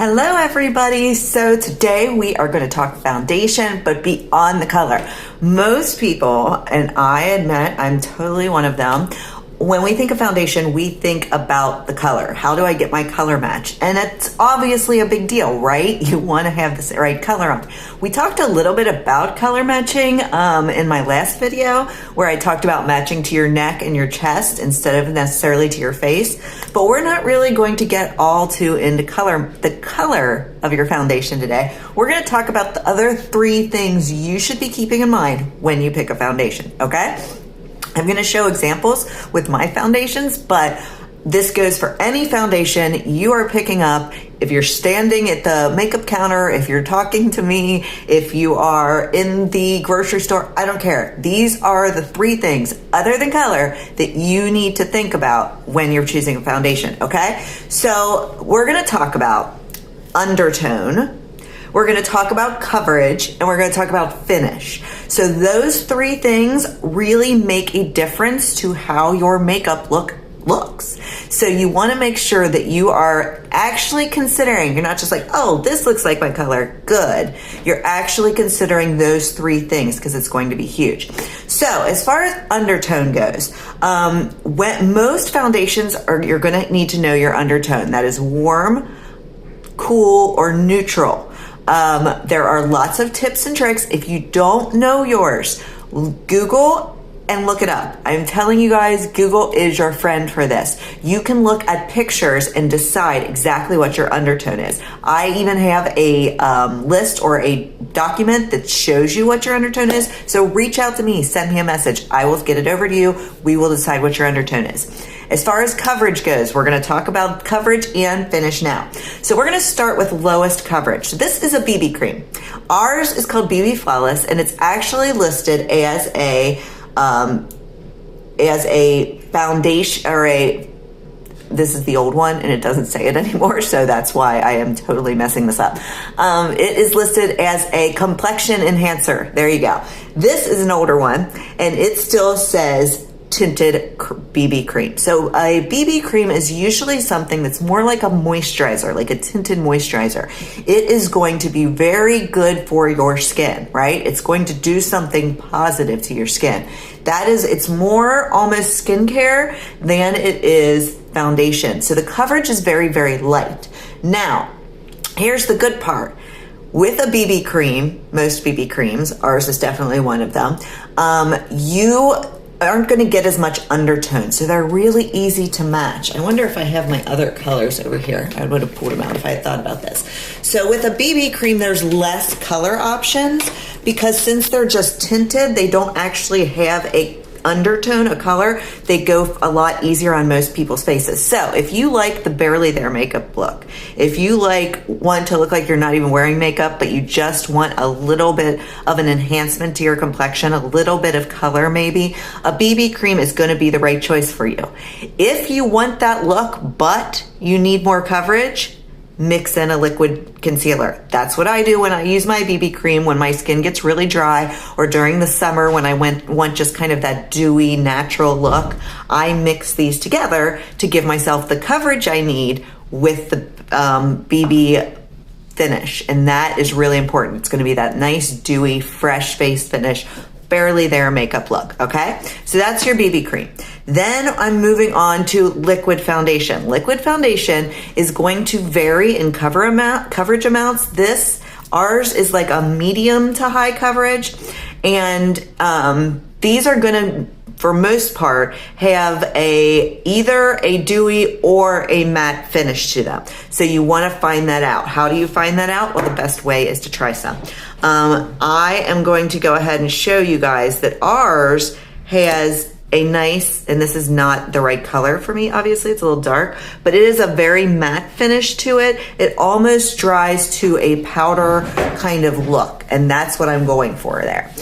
Hello everybody. So today we are going to talk foundation, but beyond the color. Most people, and I admit I'm totally one of them, when we think of foundation, we think about the color. How do I get my color match? And it's obviously a big deal, right? You want to have the right color on. We talked a little bit about color matching in my last video where I talked about matching to your neck and your chest instead of necessarily to your face. But we're not really going to get all too into the color of your foundation today. We're going to talk about the other 3 things you should be keeping in mind when you pick a foundation, okay? I'm going to show examples with my foundations, but this goes for any foundation you are picking up. If you're standing at the makeup counter, if you're talking to me, if you are in the grocery store, I don't care. These are the 3 things other than color that you need to think about when you're choosing a foundation, okay? So we're going to talk about undertone. We're going to talk about coverage, and we're going to talk about finish. So those 3 things really make a difference to how your makeup looks. So you want to make sure that you are actually considering, you're not just like, oh, this looks like my color, good. You're actually considering those 3 things because it's going to be huge. So as far as undertone goes, when most foundations you're going to need to know your undertone. That is warm, cool, or neutral. There are lots of tips and tricks. If you don't know yours, Google and look it up. I'm telling you guys, Google is your friend for this. You can look at pictures and decide exactly what your undertone is. I even have a list or a document that shows you what your undertone is. So reach out to me, send me a message. I will get it over to you. We will decide what your undertone is. As far as coverage goes, we're going to talk about coverage and finish now. So we're going to start with lowest coverage. So this is a BB cream. Ours is called BB Flawless, and it's actually listed as a foundation or this is the old one and it doesn't say it anymore, so that's why I am totally messing this up. It is listed as a complexion enhancer. There you go. This is an older one and it still says tinted BB cream. So a BB cream is usually something that's more like a moisturizer, like a tinted moisturizer. It is going to be very good for your skin, right? It's going to do something positive to your skin. It's more almost skincare than it is foundation. So the coverage is very, very light. Now, here's the good part. With a BB cream, most BB creams, ours is definitely one of them, you aren't going to get as much undertone, so they're really easy to match. I wonder if I have my other colors over here. I would have pulled them out if I had thought about this. So with a BB cream, there's less color options because since they're just tinted, they don't actually have a undertone, a color. They go a lot easier on most people's faces. So if you like the barely there makeup look, if you want to look like you're not even wearing makeup, but you just want a little bit of an enhancement to your complexion, a little bit of color maybe, a BB cream is going to be the right choice for you. If you want that look, but you need more coverage, mix in a liquid concealer. That's what I do when I use my BB cream when my skin gets really dry, or during the summer when I want just kind of that dewy natural look. I mix these together to give myself the coverage I need with the BB finish, and that is really important. It's going to be that nice dewy fresh face finish, barely there makeup look, okay? So that's your BB cream. Then I'm moving on to liquid foundation. Liquid foundation is going to vary in coverage amounts. Ours is like a medium to high coverage, and these are gonna, for most part, have either a dewy or a matte finish to them. So you wanna find that out. How do you find that out? Well, the best way is to try some. I am going to go ahead and show you guys that ours has a nice, and this is not the right color for me, obviously it's a little dark, but it is a very matte finish to it. It almost dries to a powder kind of look, and that's what I'm going for there.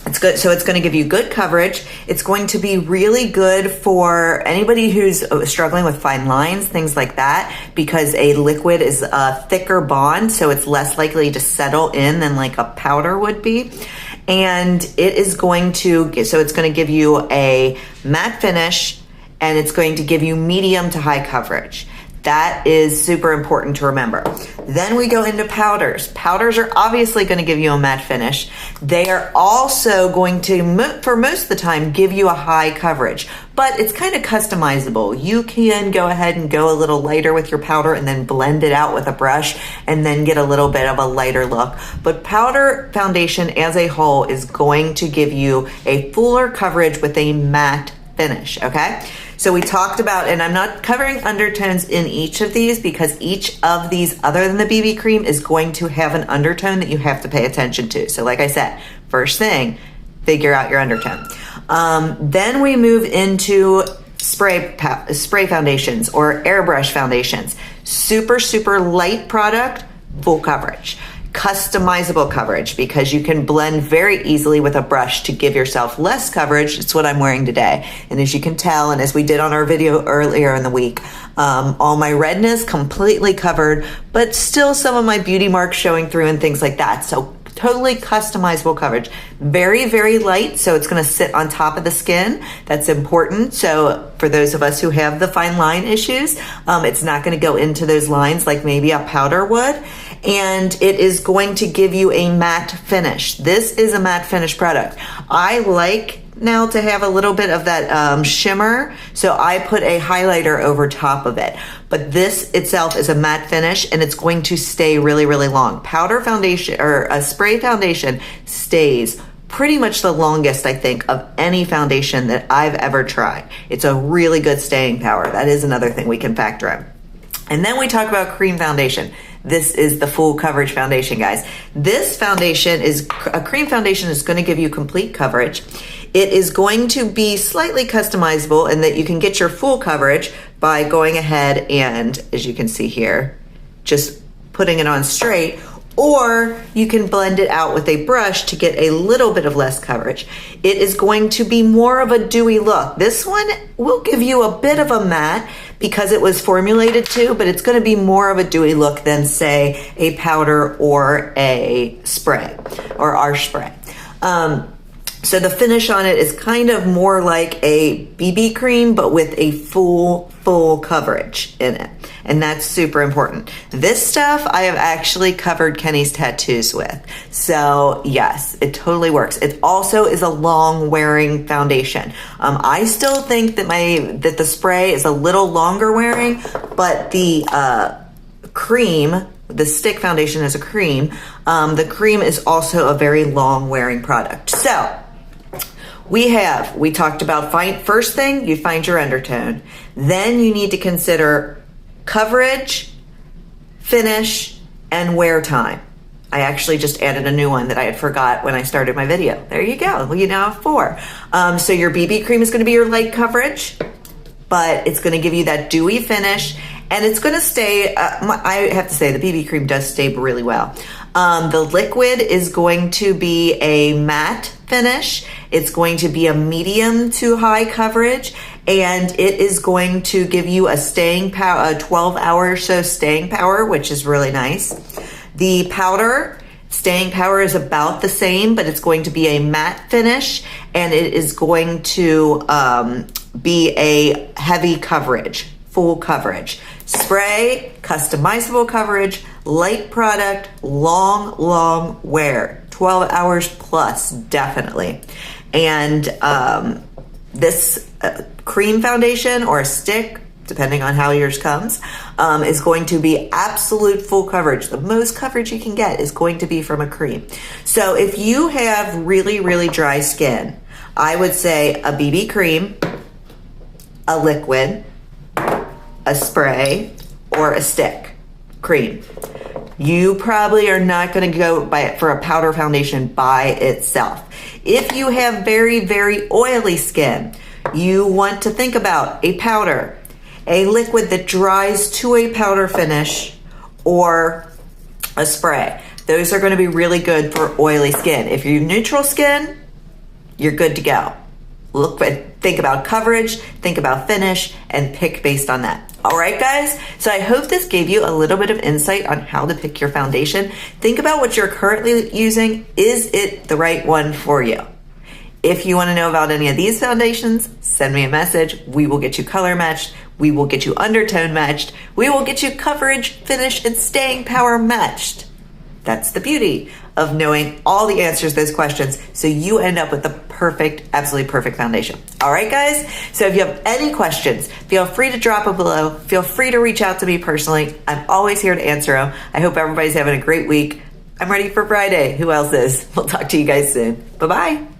It's good. So it's going to give you good coverage. It's going to be really good for anybody who's struggling with fine lines, things like that, because a liquid is a thicker bond, so it's less likely to settle in than like a powder would be. And it's going to give you a matte finish, and it's going to give you medium to high coverage. That is super important to remember. Then we go into powders. Powders are obviously going to give you a matte finish. They are also going to, for most of the time, give you a high coverage, but it's kind of customizable. You can go ahead and go a little lighter with your powder and then blend it out with a brush and then get a little bit of a lighter look. But powder foundation as a whole is going to give you a fuller coverage with a matte finish, okay? So we talked about, and I'm not covering undertones in each of these because each of these, other than the BB cream, is going to have an undertone that you have to pay attention to. So like I said, first thing, figure out your undertone. Then we move into spray foundations or airbrush foundations. Super, super light product, full coverage. Customizable coverage because you can blend very easily with a brush to give yourself less coverage. It's what I'm wearing today. And as you can tell, and as we did on our video earlier in the week, all my redness completely covered, but still some of my beauty marks showing through and things like that. So totally customizable coverage. Very, very light, so it's going to sit on top of the skin. That's important. So for those of us who have the fine line issues, it's not going to go into those lines like maybe a powder would. And it is going to give you a matte finish. This is a matte finish product. I like now to have a little bit of that shimmer, so I put a highlighter over top of it. But this itself is a matte finish and it's going to stay really, really long. Powder foundation or a spray foundation stays pretty much the longest, I think, of any foundation that I've ever tried. It's a really good staying power. That is another thing we can factor in. And then we talk about cream foundation. This is the full coverage foundation, guys. This foundation is a cream foundation is going to give you complete coverage. It is going to be slightly customizable in that you can get your full coverage by going ahead and, as you can see here, just putting it on straight, or you can blend it out with a brush to get a little bit of less coverage. It is going to be more of a dewy look. This one will give you a bit of a matte because it was formulated to, but it's going to be more of a dewy look than, say, a powder or a spray or our spray. So the finish on it is kind of more like a BB cream, but with a full coverage in it. And that's super important. This stuff I have actually covered Kenny's tattoos with. So yes, it totally works. It also is a long wearing foundation. I still think that the spray is a little longer wearing, but the cream, the stick foundation is a cream. The cream is also a very long wearing product. So we talked about first thing, you find your undertone. Then you need to consider coverage, finish, and wear time. I actually just added a new one that I had forgot when I started my video. There you go. Well, you now have 4. So your BB cream is going to be your light coverage, but it's going to give you that dewy finish, and it's going to stay, I have to say, the BB cream does stay really well. The liquid is going to be a matte finish. It's going to be a medium to high coverage, and it is going to give you a staying power, a 12-hour or so staying power, which is really nice. The powder staying power is about the same, but it's going to be a matte finish, and it is going to be a heavy coverage, full coverage. Spray, customizable coverage, light product, long wear, 12 hours plus, definitely. And this cream foundation or a stick, depending on how yours comes, is going to be absolute full coverage. The most coverage you can get is going to be from a cream. So if you have really, really dry skin, I would say a BB cream, a liquid, a spray, or a stick cream. You probably are not going to go for a powder foundation by itself. If you have very, very oily skin, you want to think about a powder, a liquid that dries to a powder finish, or a spray. Those are going to be really good for oily skin. If you're neutral skin, you're good to go. Think about coverage, think about finish, and pick based on that. All right, guys? So I hope this gave you a little bit of insight on how to pick your foundation. Think about what you're currently using. Is it the right one for you? If you want to know about any of these foundations, send me a message. We will get you color matched We will get you undertone matched. We will get you coverage, finish, and staying power matched. That's the beauty of knowing all the answers to those questions, so you end up with the perfect, absolutely perfect foundation. All right, guys? So if you have any questions, feel free to drop them below. Feel free to reach out to me personally. I'm always here to answer them. I hope everybody's having a great week. I'm ready for Friday. Who else is? We'll talk to you guys soon. Bye-bye.